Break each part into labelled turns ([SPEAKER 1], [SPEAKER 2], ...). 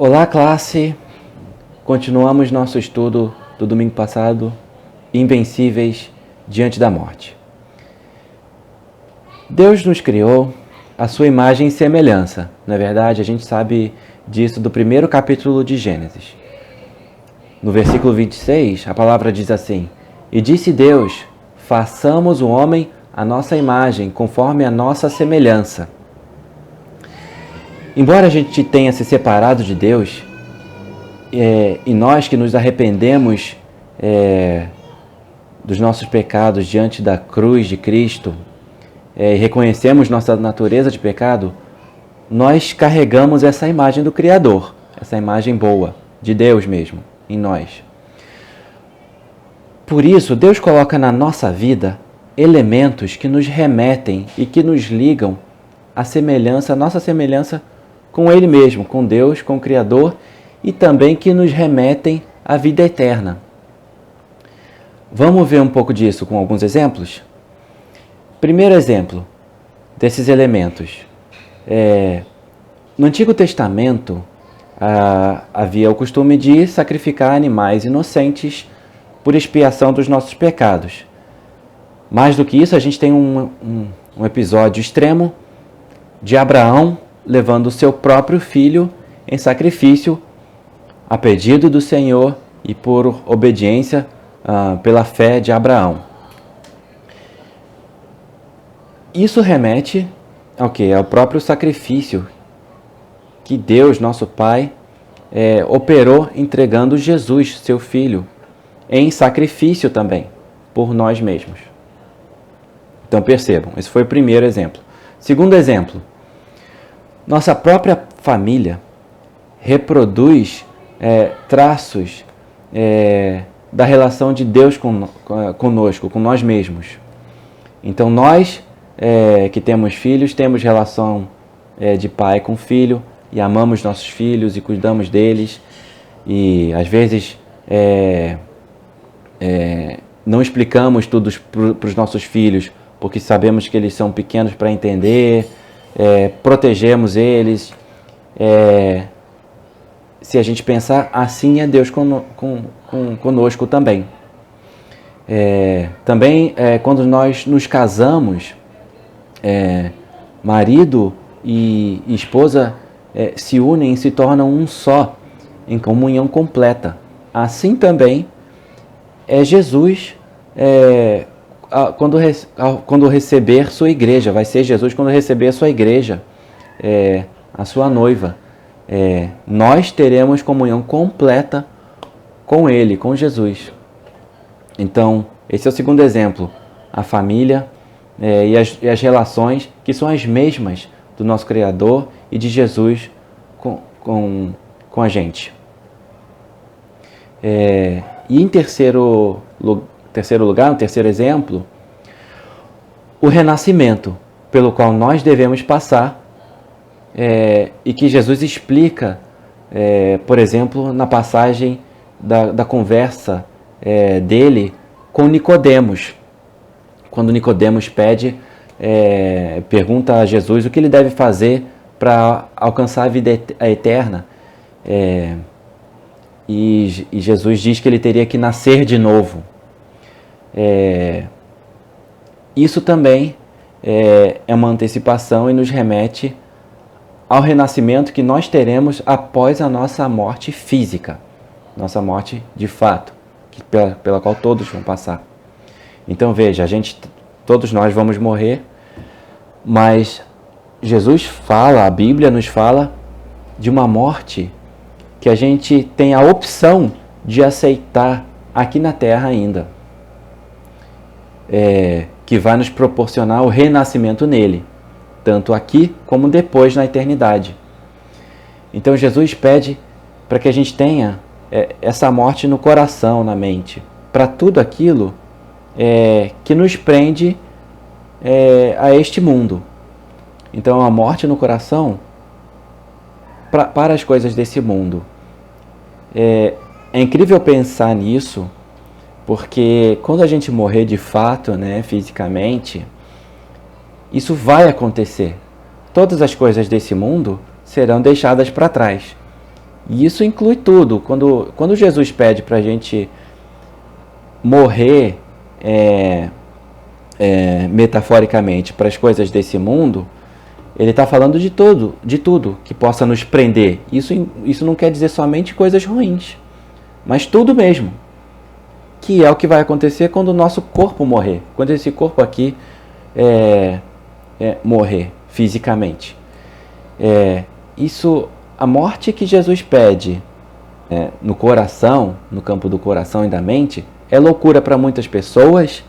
[SPEAKER 1] Olá, classe! Continuamos nosso estudo do domingo passado, Invencíveis diante da morte. Deus nos criou a sua imagem e semelhança. Na verdade, a gente sabe disso do primeiro capítulo de Gênesis. No versículo 26, a palavra diz assim: E disse Deus, façamos o homem à nossa imagem, conforme a nossa semelhança. Embora a gente tenha se separado de Deus, e nós que nos arrependemos dos nossos pecados diante da cruz de Cristo, e reconhecemos nossa natureza de pecado, nós carregamos essa imagem do Criador, essa imagem boa, de Deus mesmo, em nós. Por isso, Deus coloca na nossa vida elementos que nos remetem e que nos ligam à semelhança, a nossa semelhança com Ele mesmo, com Deus, com o Criador, e também que nos remetem à vida eterna. Vamos ver um pouco disso com alguns exemplos? Primeiro exemplo desses elementos. No Antigo Testamento havia o costume de sacrificar animais inocentes por expiação dos nossos pecados. Mais do que isso, a gente tem um episódio extremo de Abraão levando o seu próprio filho em sacrifício a pedido do Senhor e por obediência pela fé de Abraão. Isso remete ao quê? Ao próprio sacrifício que Deus, nosso Pai, operou entregando Jesus, seu Filho, em sacrifício também, por nós mesmos. Então percebam, esse foi o primeiro exemplo. Segundo exemplo, nossa própria família reproduz traços da relação de Deus conosco, com nós mesmos. Então nós que temos filhos, temos relação de pai com filho e amamos nossos filhos e cuidamos deles, e às vezes não explicamos tudo para os nossos filhos porque sabemos que eles são pequenos para entender, protegemos eles. Se a gente pensar, assim é Deus conosco também. Também quando nós nos casamos, marido e esposa se unem e se tornam um só, em comunhão completa. Assim também é Jesus quando receber sua igreja. Vai ser Jesus quando receber a sua igreja, a sua noiva. Nós teremos comunhão completa com Ele, com Jesus. Então, esse é o segundo exemplo. A família e as relações que são as mesmas do nosso Criador e de Jesus com a gente. E em terceiro lugar, um terceiro exemplo, o renascimento pelo qual nós devemos passar, e que Jesus explica, por exemplo, na passagem da conversa dele com Nicodemos. Quando Nicodemos pergunta a Jesus o que ele deve fazer para alcançar a vida eterna, e Jesus diz que ele teria que nascer de novo. Isso também é uma antecipação e nos remete ao renascimento que nós teremos após a nossa morte física, nossa morte de fato, pela qual todos vão passar. Então veja, todos nós vamos morrer, mas Jesus fala, a Bíblia nos fala de uma morte que a gente tem a opção de aceitar aqui na Terra ainda, que vai nos proporcionar o renascimento nele, tanto aqui como depois na eternidade. Então Jesus pede para que a gente tenha essa morte no coração, na mente, para tudo aquilo que nos prende a este mundo. Então a morte no coração para as coisas desse mundo. É incrível pensar nisso, porque quando a gente morrer de fato, fisicamente, isso vai acontecer. Todas as coisas desse mundo serão deixadas para trás. E isso inclui tudo. Quando Jesus pede para a gente morrer metaforicamente para as coisas desse mundo, ele está falando de tudo que possa nos prender. Isso não quer dizer somente coisas ruins, mas tudo mesmo. Que é o que vai acontecer quando o nosso corpo morrer. Quando esse corpo aqui morrer fisicamente. A morte que Jesus pede no coração, no campo do coração e da mente, é loucura para muitas pessoas,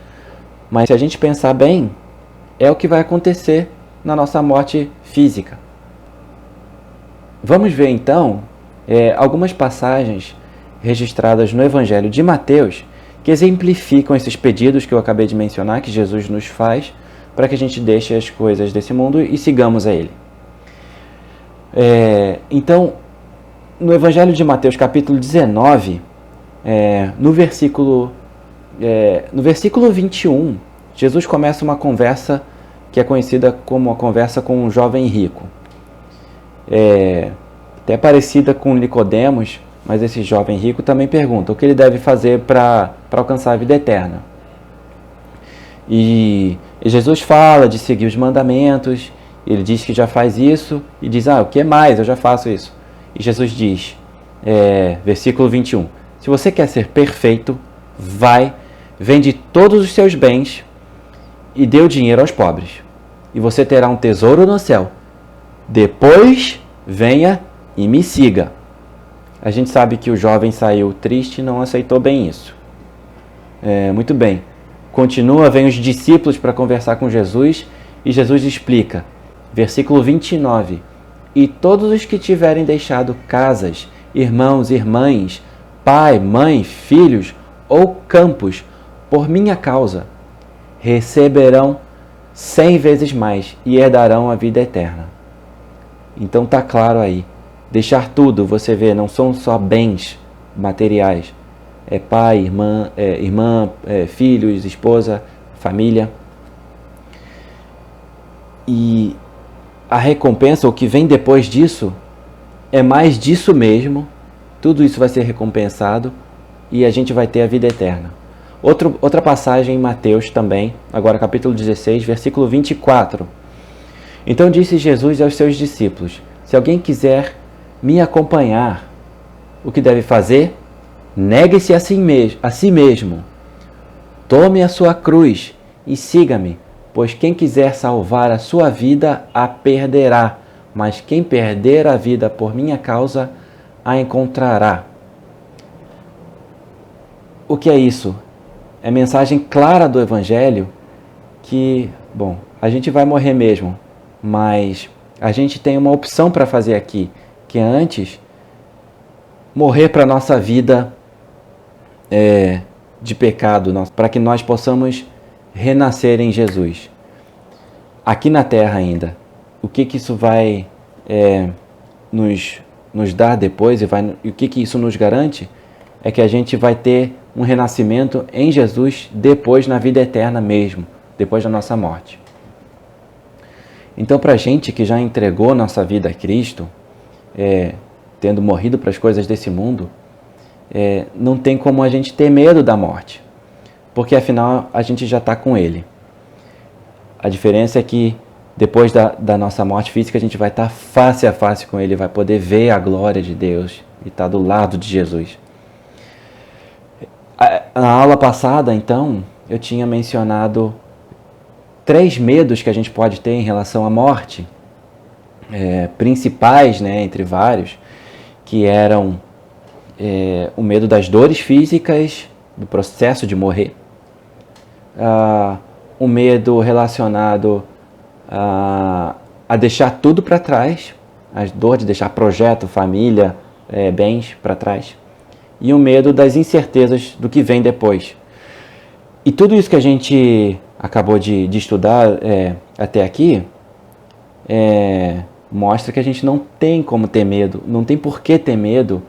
[SPEAKER 1] mas se a gente pensar bem, é o que vai acontecer na nossa morte física. Vamos ver então algumas passagens registradas no Evangelho de Mateus que exemplificam esses pedidos que eu acabei de mencionar, que Jesus nos faz, para que a gente deixe as coisas desse mundo e sigamos a Ele. Então, no Evangelho de Mateus, capítulo 19, no versículo 21, Jesus começa uma conversa que é conhecida como a conversa com um jovem rico. Até parecida com Nicodemos, mas esse jovem rico também pergunta o que ele deve fazer para alcançar a vida eterna. E Jesus fala de seguir os mandamentos, ele diz que já faz isso, e diz, o que mais? Eu já faço isso. E Jesus diz, versículo 21, se você quer ser perfeito, vende todos os seus bens e dê o dinheiro aos pobres, e você terá um tesouro no céu. Depois, venha e me siga. A gente sabe que o jovem saiu triste e não aceitou bem isso. Muito bem. Continua, vem os discípulos para conversar com Jesus e Jesus explica. Versículo 29. E todos os que tiverem deixado casas, irmãos, irmãs, pai, mãe, filhos ou campos, por minha causa, receberão 100 vezes mais e herdarão a vida eterna. Então tá claro aí. Deixar tudo, você vê, não são só bens materiais. É pai, irmã, filhos, esposa, família. E a recompensa, o que vem depois disso, é mais disso mesmo. Tudo isso vai ser recompensado e a gente vai ter a vida eterna. Outra passagem em Mateus também, agora capítulo 16, versículo 24. Então disse Jesus aos seus discípulos, se alguém quiser me acompanhar, o que deve fazer? Negue-se a si mesmo. Tome a sua cruz e siga-me, pois quem quiser salvar a sua vida, a perderá, mas quem perder a vida por minha causa, a encontrará. O que é isso? É mensagem clara do Evangelho que, a gente vai morrer mesmo, mas a gente tem uma opção para fazer aqui, que é antes morrer para a nossa vida de pecado, para que nós possamos renascer em Jesus. Aqui na Terra ainda. O que isso vai nos dar depois e o que isso nos garante? É que a gente vai ter um renascimento em Jesus depois na vida eterna mesmo, depois da nossa morte. Então, para a gente que já entregou nossa vida a Cristo, tendo morrido para as coisas desse mundo, não tem como a gente ter medo da morte, porque afinal a gente já está com Ele. A diferença é que depois da nossa morte física a gente vai estar face a face com Ele, vai poder ver a glória de Deus e estar do lado de Jesus. Na aula passada, então, eu tinha mencionado 3 medos que a gente pode ter em relação à morte, principais, entre vários, que eram o medo das dores físicas, do processo de morrer, o medo relacionado a deixar tudo para trás, a dor de deixar projeto, família, bens para trás, e o medo das incertezas do que vem depois. E tudo isso que a gente acabou de estudar até aqui, mostra que a gente não tem como ter medo, não tem por que ter medo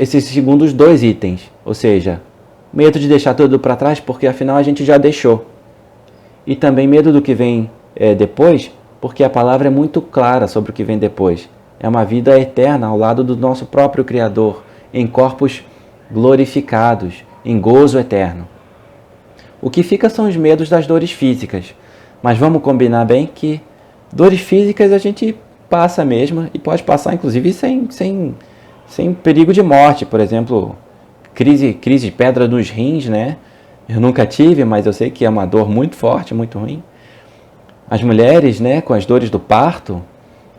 [SPEAKER 1] esses segundos 2 itens, ou seja, medo de deixar tudo para trás porque afinal a gente já deixou, e também medo do que vem depois, porque a palavra é muito clara sobre o que vem depois. é uma vida eterna ao lado do nosso próprio Criador, em corpos glorificados, em gozo eterno. O que fica são os medos das dores físicas, mas vamos combinar bem que dores físicas a gente passa mesmo, e pode passar inclusive sem perigo de morte. Por exemplo, crise de pedra nos rins, né? Eu nunca tive, mas eu sei que é uma dor muito forte, muito ruim. As mulheres, né, com as dores do parto,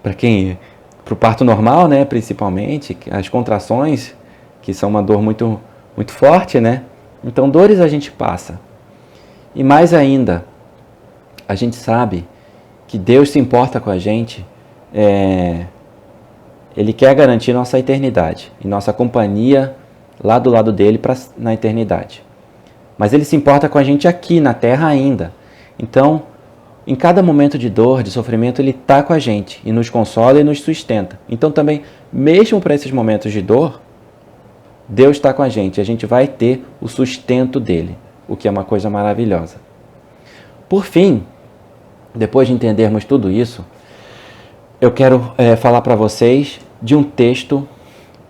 [SPEAKER 1] para o parto normal, né, principalmente, as contrações, que são uma dor muito, muito forte, né? Então, dores a gente passa. E mais ainda, a gente sabe que Deus se importa com a gente, Ele quer garantir nossa eternidade e nossa companhia lá do lado dele na eternidade. Mas Ele se importa com a gente aqui na terra ainda. Então, em cada momento de dor, de sofrimento, Ele está com a gente e nos consola e nos sustenta. Então também, mesmo para esses momentos de dor, Deus está com a gente vai ter o sustento dEle, o que é uma coisa maravilhosa. Por fim, depois de entendermos tudo isso, eu quero falar para vocês de um texto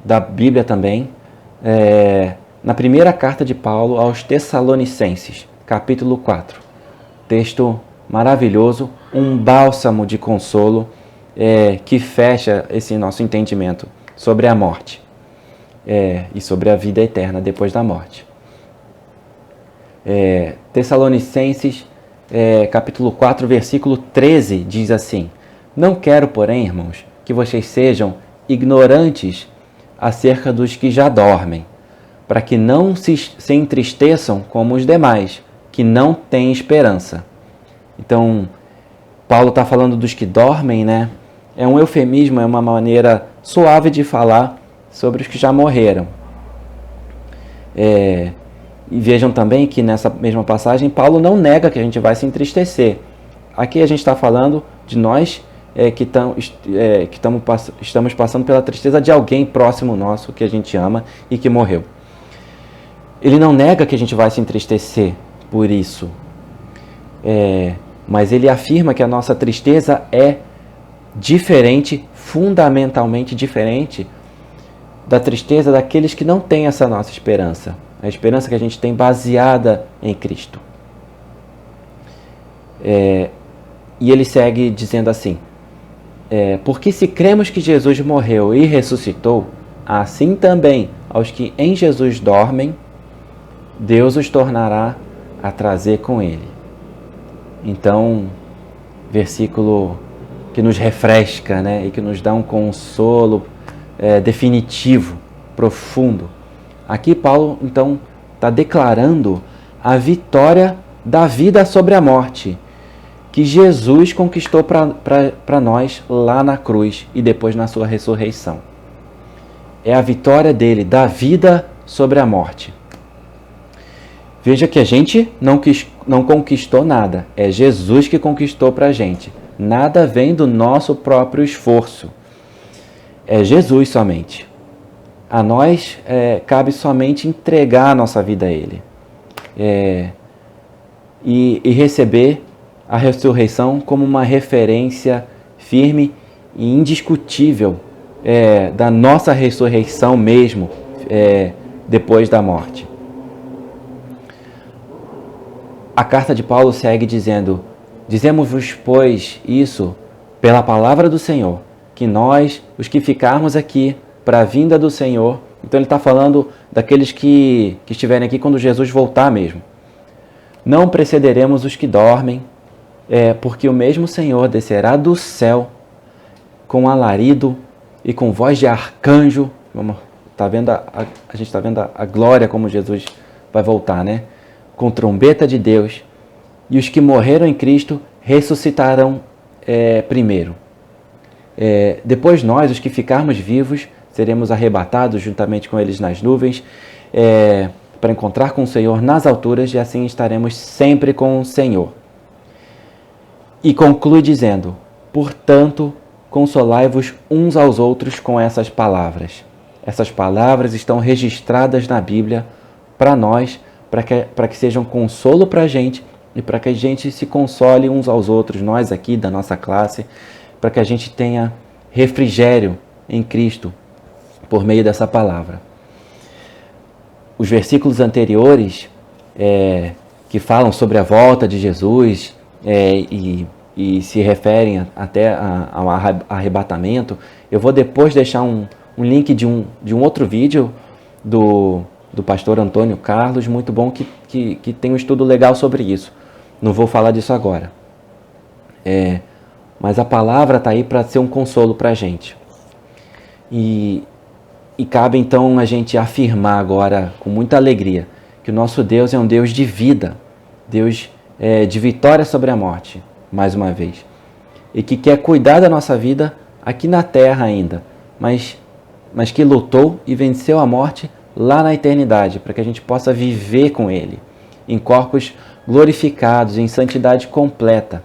[SPEAKER 1] da Bíblia também, na primeira carta de Paulo aos Tessalonicenses, capítulo 4. Texto maravilhoso, um bálsamo de consolo que fecha esse nosso entendimento sobre a morte e sobre a vida eterna depois da morte. Tessalonicenses, capítulo 4, versículo 13, diz assim: Não quero, porém, irmãos, que vocês sejam ignorantes acerca dos que já dormem, para que não se entristeçam como os demais, que não têm esperança. Então, Paulo está falando dos que dormem, né? É um eufemismo, é uma maneira suave de falar sobre os que já morreram. E vejam também que nessa mesma passagem, Paulo não nega que a gente vai se entristecer. Aqui a gente está falando de nós que estamos passando pela tristeza de alguém próximo nosso que a gente ama e que morreu. Ele não nega que a gente vai se entristecer por isso. Mas ele afirma que a nossa tristeza é diferente, fundamentalmente diferente da tristeza daqueles que não têm essa nossa esperança. A esperança que a gente tem baseada em Cristo. E ele segue dizendo assim: porque se cremos que Jesus morreu e ressuscitou, assim também aos que em Jesus dormem, Deus os tornará a trazer com ele. Então, versículo que nos refresca, né, e que nos dá um consolo definitivo, profundo. Aqui Paulo, então, está declarando a vitória da vida sobre a morte, que Jesus conquistou para nós lá na cruz e depois na sua ressurreição. É a vitória dele, da vida sobre a morte. Veja que a gente não conquistou nada. É Jesus que conquistou para a gente. Nada vem do nosso próprio esforço. É Jesus somente. A nós cabe somente entregar a nossa vida a Ele. E receber a ressurreição como uma referência firme e indiscutível da nossa ressurreição mesmo, depois da morte. A carta de Paulo segue dizendo: Dizemos-vos, pois, isso pela palavra do Senhor, que nós, os que ficarmos aqui para a vinda do Senhor, então ele está falando daqueles que estiverem aqui quando Jesus voltar mesmo, não precederemos os que dormem, porque o mesmo Senhor descerá do céu com alarido e com voz de arcanjo. A gente está vendo a glória como Jesus vai voltar, né? Com trombeta de Deus, e os que morreram em Cristo ressuscitarão primeiro. Depois nós, os que ficarmos vivos, seremos arrebatados juntamente com eles nas nuvens, para encontrar com o Senhor nas alturas, e assim estaremos sempre com o Senhor. E conclui dizendo: portanto, consolai-vos uns aos outros com essas palavras. Essas palavras estão registradas na Bíblia para nós, para que sejam consolo para a gente e para que a gente se console uns aos outros, nós aqui da nossa classe, para que a gente tenha refrigério em Cristo por meio dessa palavra. Os versículos anteriores que falam sobre a volta de Jesus e se referem até ao arrebatamento, eu vou depois deixar um link de um outro vídeo do pastor Antônio Carlos, muito bom, que tem um estudo legal sobre isso. Não vou falar disso agora. Mas a palavra está aí para ser um consolo para a gente. E cabe então a gente afirmar agora, com muita alegria, que o nosso Deus é um Deus de vida, Deus de vitória sobre a morte, mais uma vez. E que quer cuidar da nossa vida aqui na terra ainda, mas que lutou e venceu a morte lá na eternidade, para que a gente possa viver com Ele, em corpos glorificados, em santidade completa,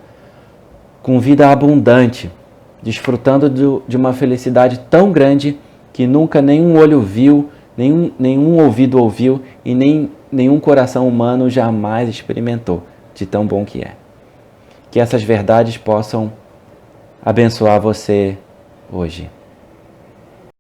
[SPEAKER 1] com vida abundante, desfrutando de uma felicidade tão grande que nunca nenhum olho viu, nenhum ouvido ouviu e nenhum coração humano jamais experimentou, de tão bom que é. Que essas verdades possam abençoar você hoje.